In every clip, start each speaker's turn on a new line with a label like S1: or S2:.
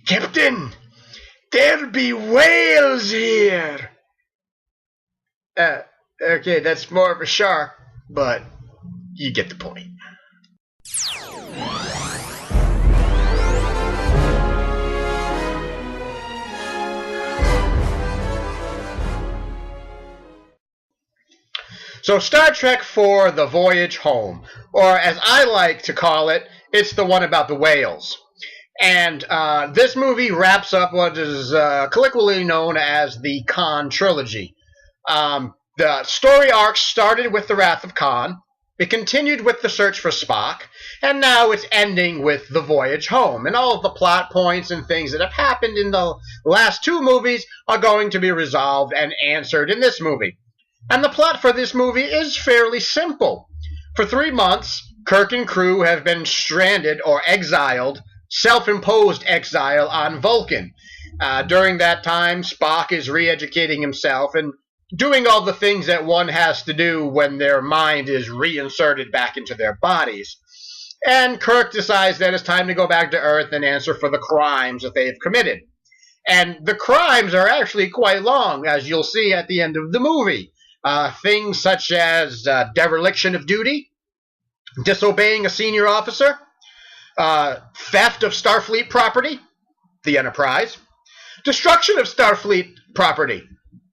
S1: Captain, there be whales here. Okay, that's more of a shark, but you get the point. So Star Trek IV, The Voyage Home, or as I like to call it, it's the one about the whales. And this movie wraps up what is colloquially known as the Khan trilogy. The story arc started with The Wrath of Khan, it continued with The Search for Spock, and now it's ending with The Voyage Home. And all of the plot points and things that have happened in the last two movies are going to be resolved and answered in this movie. And the plot for this movie is fairly simple. For 3 months, Kirk and crew have been stranded or exiled, self-imposed exile on Vulcan. During that time, Spock is re-educating himself and doing all the things that one has to do when their mind is reinserted back into their bodies. And Kirk decides that it's time to go back to Earth and answer for the crimes that they've committed. And the crimes are actually quite long, as you'll see at the end of the movie. Things such as dereliction of duty, disobeying a senior officer, theft of Starfleet property, the Enterprise, destruction of Starfleet property,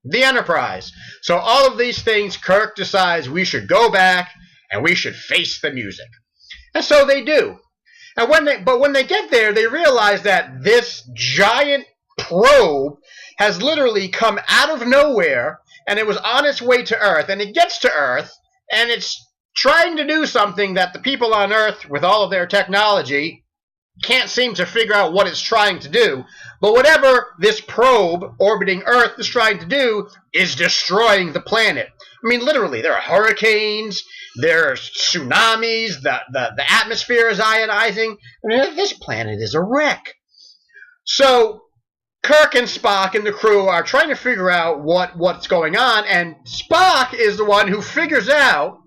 S1: the Enterprise. So all of these things, Kirk decides we should go back and we should face the music. And so they do. And when they get there, they realize that this giant probe has literally come out of nowhere, and it was on its way to Earth, and it gets to Earth, and it's trying to do something that the people on Earth, with all of their technology, can't seem to figure out what it's trying to do. But whatever this probe orbiting Earth is trying to do is destroying the planet. I mean, literally, there are hurricanes, there's tsunamis, the atmosphere is ionizing. I mean, this planet is a wreck. So Kirk and Spock and the crew are trying to figure out what's going on, and Spock is the one who figures out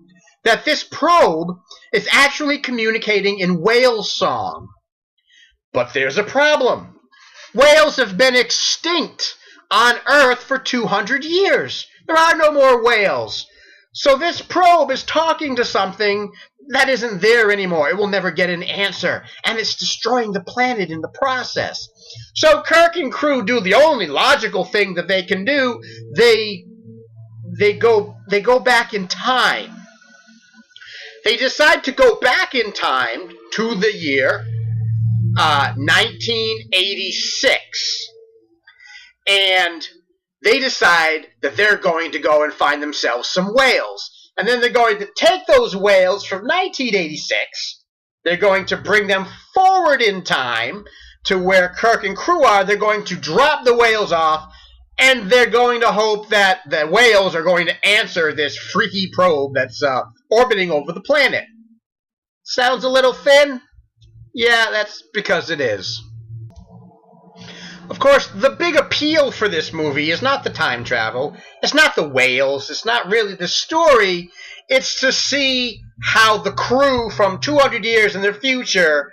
S1: that this probe is actually communicating in whale song. But there's a problem. Whales have been extinct on Earth for 200 years. There are no more whales. So this probe is talking to something that isn't there anymore. It will never get an answer, and it's destroying the planet in the process. So Kirk and crew do the only logical thing that they can do. They go back in time. They decide to go back in time to the year 1986. And they decide that they're going to go and find themselves some whales. And then they're going to take those whales from 1986. They're going to bring them forward in time to where Kirk and crew are. They're going to drop the whales off, and they're going to hope that the whales are going to answer this freaky probe that's orbiting over the planet. Sounds a little thin? Yeah, that's because it is. Of course, the big appeal for this movie is not the time travel. It's not the whales. It's not really the story. It's to see how the crew from 200 years in the future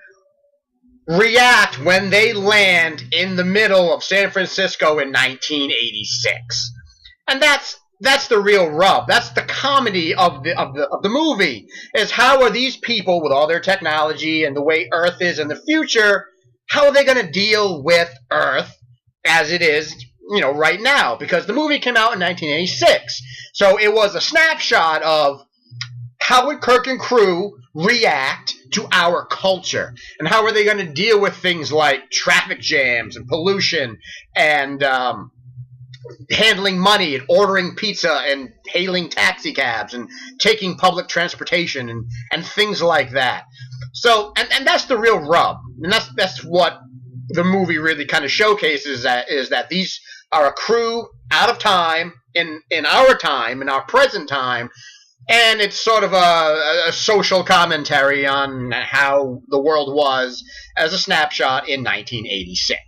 S1: react when they land in the middle of San Francisco in 1986. And that's the real rub. That's the comedy of the movie, is how are these people with all their technology and the way Earth is in the future, how are they going to deal with Earth as it is, right now? Because the movie came out in 1986. So it was a snapshot of how would Kirk and crew react to our culture, and how are they going to deal with things like traffic jams and pollution and handling money and ordering pizza and hailing taxi cabs and taking public transportation and things like that. So and that's the real rub, and that's what the movie really kind of showcases, is that these are a crew out of time in our time, in our present time. And it's sort of a social commentary on how the world was as a snapshot in 1986.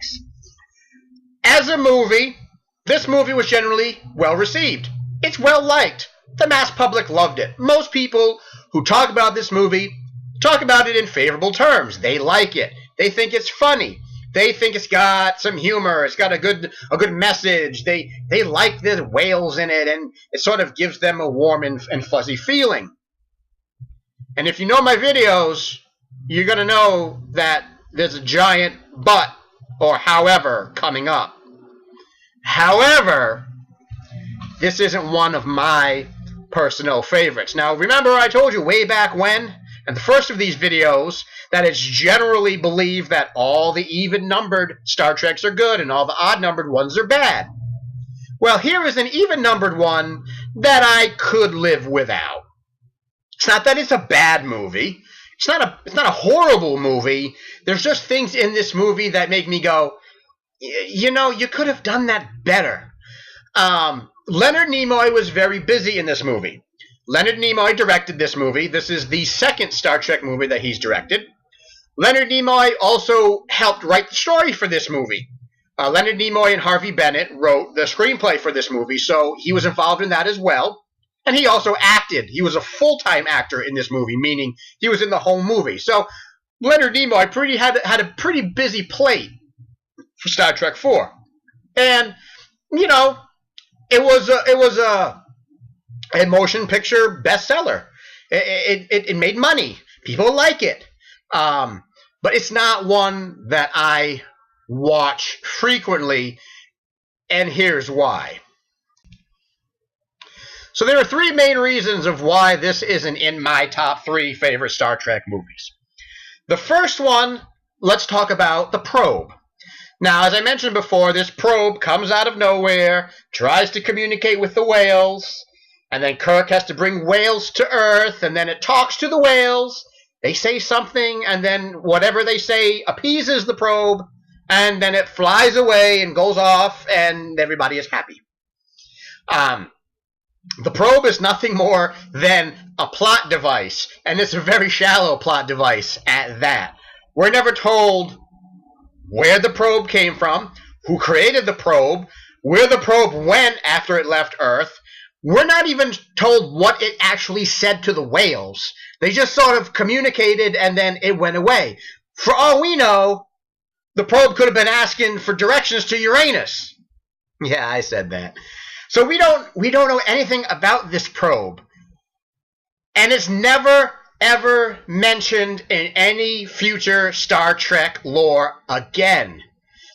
S1: As a movie, this movie was generally well received. It's well liked. The mass public loved it. Most people who talk about this movie talk about it in favorable terms. They like it. They think it's funny. They think it's got some humor. It's got a good message. They like the whales in it, and it sort of gives them a warm and fuzzy feeling. And if you know my videos, you're going to know that there's a giant but or however coming up. However, this isn't one of my personal favorites. Now, remember I told you way back when, in the first of these videos, that it's generally believed that all the even-numbered Star Treks are good and all the odd-numbered ones are bad. Well, here is an even-numbered one that I could live without. It's not that it's a bad movie. It's not a horrible movie. There's just things in this movie that make me go, you know, you could have done that better. Leonard Nimoy was very busy in this movie. Leonard Nimoy directed this movie. This is the second Star Trek movie that he's directed. Leonard Nimoy also helped write the story for this movie. Leonard Nimoy and Harvey Bennett wrote the screenplay for this movie, so he was involved in that as well. And he also acted. He was a full-time actor in this movie, meaning he was in the whole movie. So Leonard Nimoy had a pretty busy plate for Star Trek 4. And, you know, it was a motion picture bestseller. It made money. People like it. But it's not one that I watch frequently, and here's why. So there are three main reasons of why this isn't in my top 3 favorite Star Trek movies. The first one, let's talk about the probe. Now, as I mentioned before, this probe comes out of nowhere, tries to communicate with the whales, and then Kirk has to bring whales to Earth, and then it talks to the whales. They say something, and then whatever they say appeases the probe, and then it flies away and goes off, and everybody is happy. The probe is nothing more than a plot device, and it's a very shallow plot device at that. We're never told where the probe came from, who created the probe, where the probe went after it left Earth. We're not even told what it actually said to the whales. They just sort of communicated, and then it went away. For all we know, the probe could have been asking for directions to Uranus. Yeah, I said that. So we don't know anything about this probe. And it's never, ever mentioned in any future Star Trek lore again.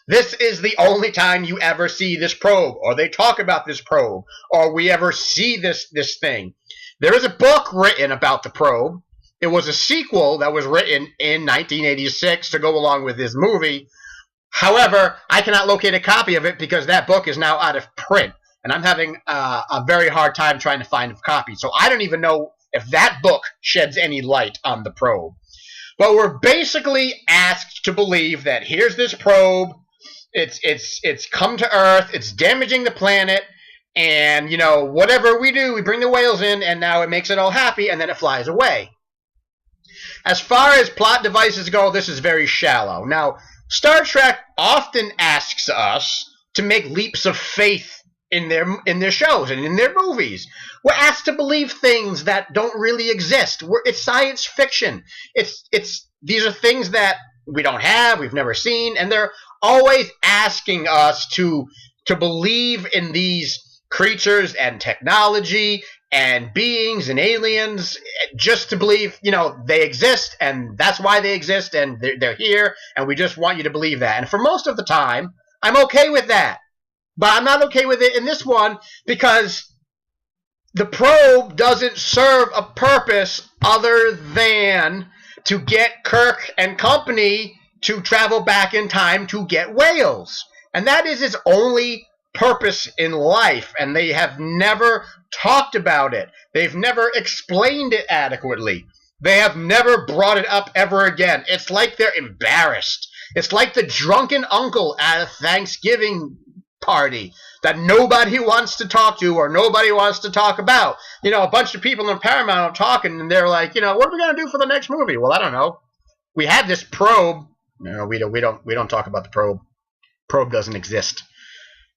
S1: This is the only time you ever see this probe, or they talk about this probe, or we ever see this thing. There is a book written about the probe. It was a sequel that was written in 1986 to go along with this movie. However, I cannot locate a copy of it because that book is now out of print. And I'm having a very hard time trying to find a copy. So I don't even know if that book sheds any light on the probe. But we're basically asked to believe that here's this probe. It's come to Earth. It's damaging the planet. And, you know, whatever we do, we bring the whales in, and now it makes it all happy, and then it flies away. As far as plot devices go, this is very shallow. Now, Star Trek often asks us to make leaps of faith in their shows and in their movies. We're asked to believe things that don't really exist. It's science fiction. These are things that we don't have, we've never seen, and they're always asking us to believe in these creatures and technology and beings and aliens, just to believe, you know, they exist, and that's why they exist, and they're here, and we just want you to believe that. And for most of the time, I'm okay with that. But I'm not okay with it in this one because the probe doesn't serve a purpose other than to get Kirk and company to travel back in time to get whales. And that is its only purpose in life, and they have never talked about it. They've never explained it adequately. They have never brought it up ever again. It's like they're embarrassed. It's like the drunken uncle at a Thanksgiving party that nobody wants to talk to or nobody wants to talk about. You know, a bunch of people in Paramount are talking, and they're like, you know, what are we going to do for the next movie? Well, I don't know. We had this probe. No, we don't talk about the probe. Probe doesn't exist.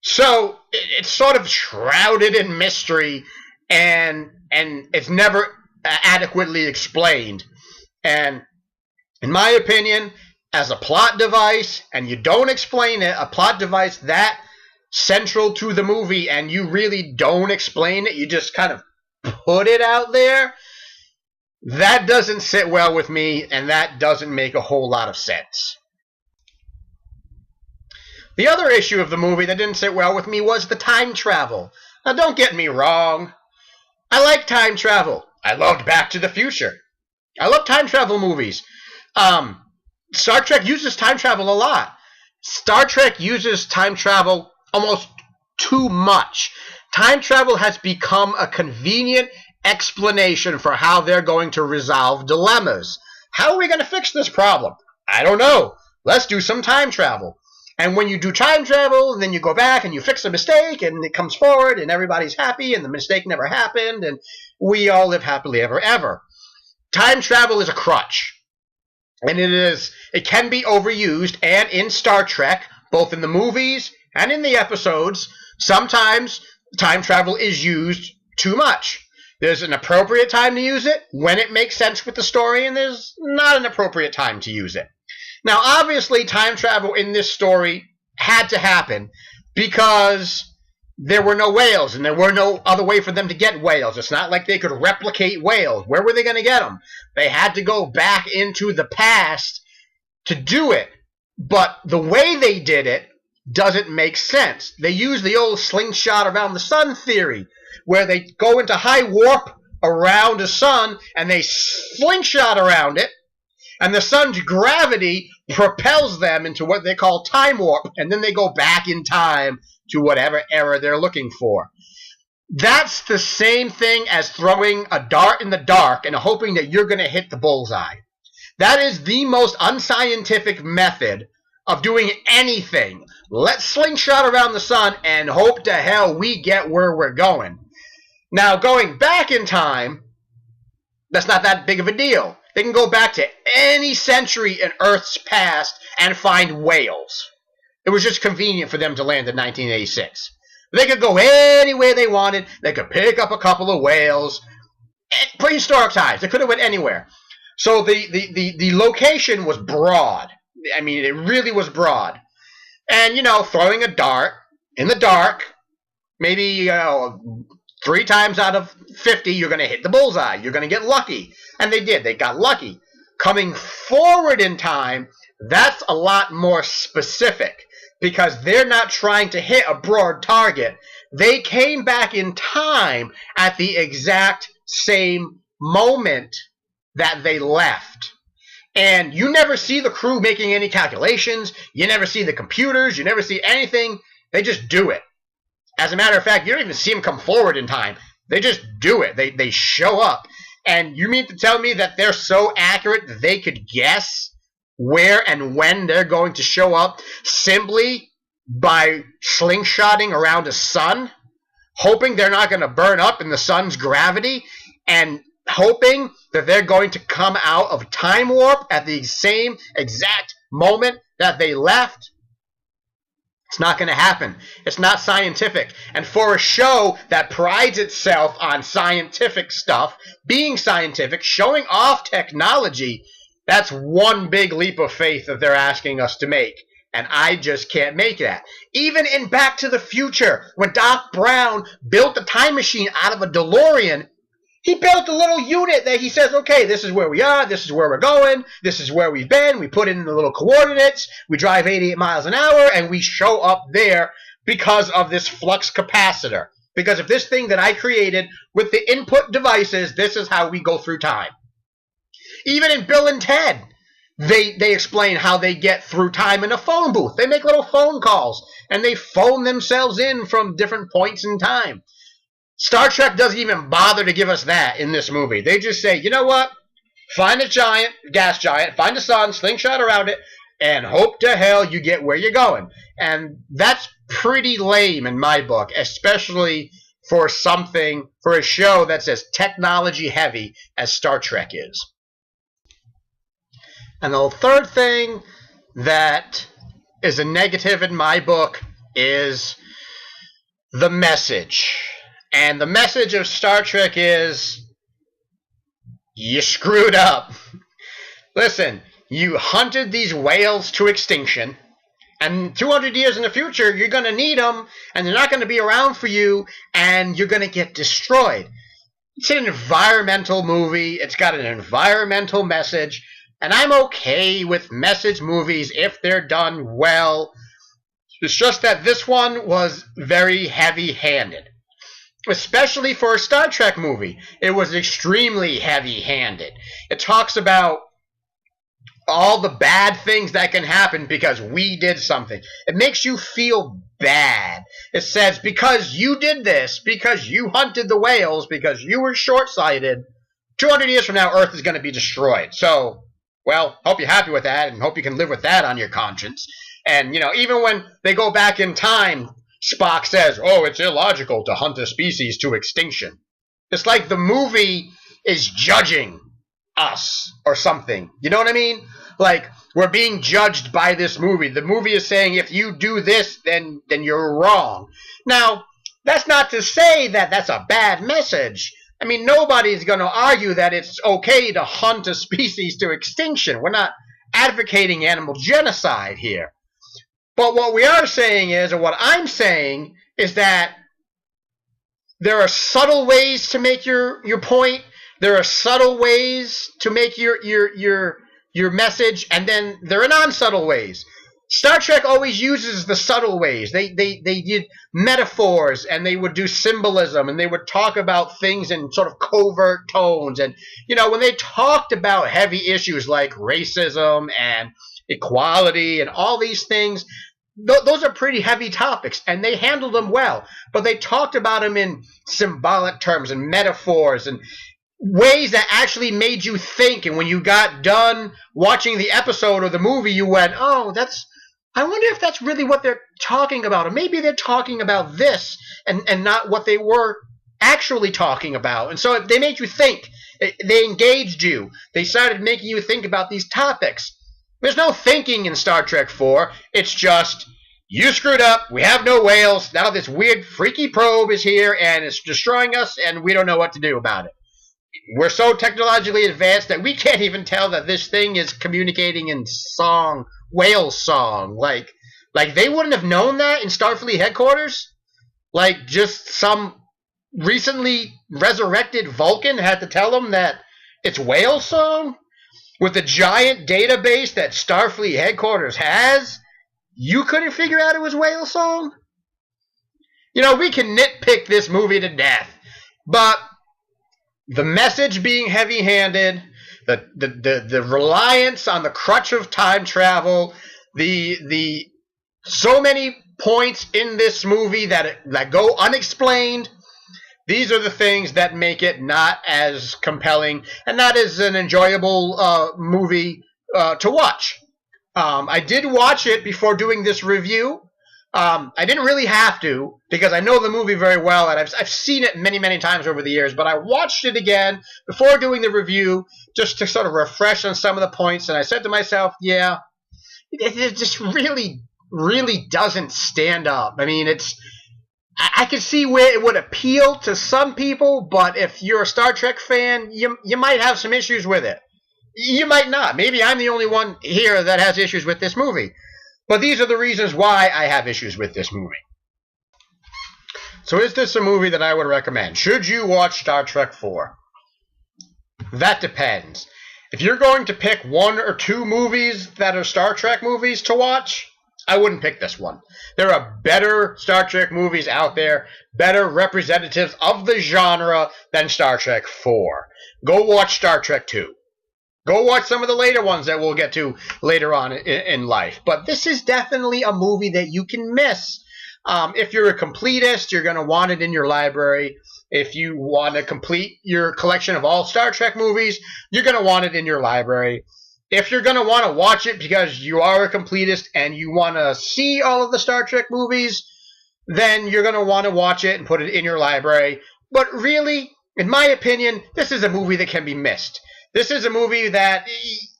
S1: So it's sort of shrouded in mystery, and it's never adequately explained. And in my opinion, as a plot device and you don't explain it, a plot device that central to the movie, and you really don't explain it, you just kind of put it out there, that doesn't sit well with me, and that doesn't make a whole lot of sense. The other issue of the movie that didn't sit well with me was the time travel. Now, don't get me wrong. I like time travel. I loved Back to the Future. I love time travel movies. Star Trek uses time travel a lot. Star Trek uses time travel almost too much. Time travel has become a convenient explanation for how they're going to resolve dilemmas. How are we going to fix this problem? I don't know. Let's do some time travel. And when you do time travel, and then you go back and you fix a mistake, and it comes forward, and everybody's happy, and the mistake never happened, and we all live happily ever, ever. Time travel is a crutch. And it can be overused, and in Star Trek, both in the movies and in the episodes, sometimes time travel is used too much. There's an appropriate time to use it when it makes sense with the story, and there's not an appropriate time to use it. Now, obviously, time travel in this story had to happen because there were no whales, and there were no other way for them to get whales. It's not like they could replicate whales. Where were they going to get them? They had to go back into the past to do it. But the way they did it doesn't make sense. They use the old slingshot around the sun theory, where they go into high warp around the sun, and they slingshot around it, and the sun's gravity propels them into what they call time warp, and then they go back in time to whatever era they're looking for. That's the same thing as throwing a dart in the dark and hoping that you're going to hit the bullseye. That is the most unscientific method of doing anything. Let's slingshot around the sun and hope to hell we get where we're going. Now, going back in time, that's not that big of a deal. They can go back to any century in Earth's past and find whales. It was just convenient for them to land in 1986. They could go anywhere they wanted. They could pick up a couple of whales. Prehistoric times. They could have went anywhere. So the location was broad. I mean, it really was broad. And, throwing a dart in the dark, maybe 3 times out of 50, you're going to hit the bullseye. You're going to get lucky. And they did. They got lucky. Coming forward in time, that's a lot more specific because they're not trying to hit a broad target. They came back in time at the exact same moment that they left. And you never see the crew making any calculations. You never see the computers. You never see anything. They just do it. As a matter of fact, you don't even see them come forward in time. They just do it. They show up. And you mean to tell me that they're so accurate that they could guess where and when they're going to show up simply by slingshotting around a sun, hoping they're not going to burn up in the sun's gravity, and hoping that they're going to come out of time warp at the same exact moment that they left? It's not going to happen. It's not scientific. And for a show that prides itself on scientific stuff, being scientific, showing off technology, that's one big leap of faith that they're asking us to make. And I just can't make that. Even in Back to the Future, when Doc Brown built a time machine out of a DeLorean, he built a little unit that he says, okay, this is where we are, this is where we're going, this is where we've been, we put in the little coordinates, we drive 88 miles an hour, and we show up there because of this flux capacitor. Because of this thing that I created with the input devices, this is how we go through time. Even in Bill and Ted, they explain how they get through time in a phone booth. They make little phone calls, and they phone themselves in from different points in time. Star Trek doesn't even bother to give us that in this movie. They just say, you know what? Find a gas giant, find a sun, slingshot around it, and hope to hell you get where you're going. And that's pretty lame in my book, especially for a show that's as technology heavy as Star Trek is. And the third thing that is a negative in my book is the message. And the message of Star Trek is, you screwed up. Listen, You hunted these whales to extinction, and 200 years in the future, you're going to need them, and they're not going to be around for you, and you're going to get destroyed. It's an environmental movie. It's got an environmental message, and I'm okay with message movies if they're done well. It's just that this one was very heavy-handed, especially for a Star Trek movie. It was extremely heavy-handed. It talks about all the bad things that can happen because we did something. It makes you feel bad. It says, because you did this, because you hunted the whales, because you were short-sighted, 200 years from now, Earth is going to be destroyed. So, well, hope you're happy with that, and hope you can live with that on your conscience. And, you know, even when they go back in time, Spock says, oh, it's illogical to hunt a species to extinction. It's like the movie is judging us or something. You know what I mean? Like, we're being judged by this movie. The movie is saying, if you do this, then you're wrong. Now, that's not to say that that's a bad message. I mean, nobody's going to argue that it's okay to hunt a species to extinction. We're not advocating animal genocide here. But what we are saying is, or what I'm saying, is that there are subtle ways to make your point. There are subtle ways to make your message, and then there are non-subtle ways. Star Trek always uses the subtle ways. They did metaphors, and they would do symbolism, and they would talk about things in sort of covert tones. And, you know, when they talked about heavy issues like racism and equality and all these things, those are pretty heavy topics, and they handled them well. But they talked about them in symbolic terms and metaphors and ways that actually made you think. And when you got done watching the episode or the movie, you went, oh, I wonder if that's really what they're talking about. Or maybe they're talking about this and not what they were actually talking about. And so they made you think. They engaged you. They started making you think about these topics. There's no thinking in Star Trek 4. It's just, you screwed up. We have no whales. Now this weird, freaky probe is here, and it's destroying us, and we don't know what to do about it. We're so technologically advanced that we can't even tell that this thing is communicating in song, whale song. Like they wouldn't have known that in Starfleet headquarters? Like, just some recently resurrected Vulcan had to tell them that it's whale song? With the giant database that Starfleet headquarters has, you couldn't figure out it was whale song? You know, we can nitpick this movie to death, but the message being heavy-handed, the reliance on the crutch of time travel, the so many points in this movie that go unexplained, these are the things that make it not as compelling and not as an enjoyable movie to watch. I did watch it before doing this review. I didn't really have to, because I know the movie very well, and I've seen it many, many times over the years, but I watched it again before doing the review just to sort of refresh on some of the points, and I said to myself, yeah, it just really, really doesn't stand up. I mean, I can see where it would appeal to some people, but if you're a Star Trek fan, you might have some issues with it. You might not. Maybe I'm the only one here that has issues with this movie. But these are the reasons why I have issues with this movie. So is this a movie that I would recommend? Should you watch Star Trek 4? That depends. If you're going to pick one or two movies that are Star Trek movies to watch, I wouldn't pick this one. There are better Star Trek movies out there, better representatives of the genre than Star Trek 4. Go watch Star Trek 2. Go watch some of the later ones that we'll get to later on in life. But this is definitely a movie that you can miss. If you're a completist, you're going to want it in your library. If you want to complete your collection of all Star Trek movies, you're going to want it in your library. If you're going to want to watch it because you are a completist and you want to see all of the Star Trek movies, then you're going to want to watch it and put it in your library. But really, in my opinion, this is a movie that can be missed. This is a movie that,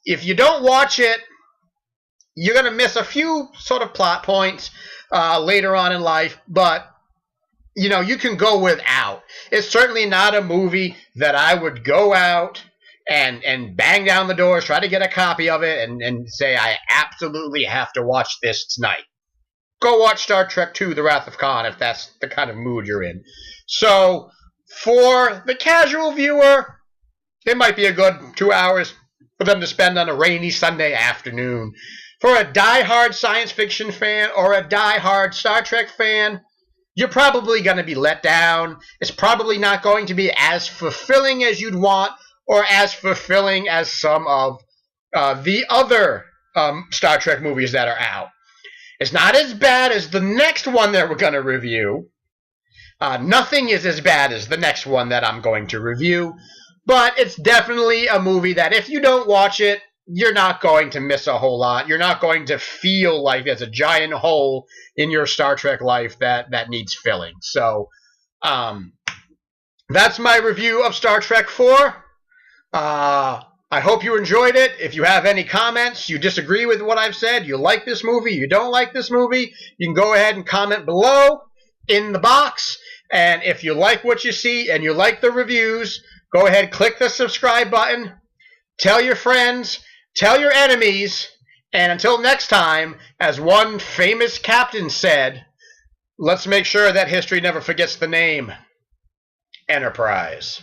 S1: if you don't watch it, you're going to miss a few sort of plot points later on in life, but, you know, you can go without. It's certainly not a movie that I would go out and bang down the doors, try to get a copy of it, and say, I absolutely have to watch this tonight. Go watch Star Trek II, The Wrath of Khan, if that's the kind of mood you're in. So, for the casual viewer, it might be a good 2 hours for them to spend on a rainy Sunday afternoon. For a die-hard science fiction fan or a die-hard Star Trek fan, you're probably going to be let down. It's probably not going to be as fulfilling as you'd want, or as fulfilling as some of the other Star Trek movies that are out. It's not as bad as the next one that we're going to review. Nothing is as bad as the next one that I'm going to review. But it's definitely a movie that if you don't watch it, you're not going to miss a whole lot. You're not going to feel like there's a giant hole in your Star Trek life that needs filling. So that's my review of Star Trek IV. I hope you enjoyed it. If you have any comments, you disagree with what I've said, you like this movie, you don't like this movie, you can go ahead and comment below in the box. And if you like what you see and you like the reviews, go ahead, click the subscribe button, tell your friends, tell your enemies, and until next time, as one famous captain said, let's make sure that history never forgets the name Enterprise.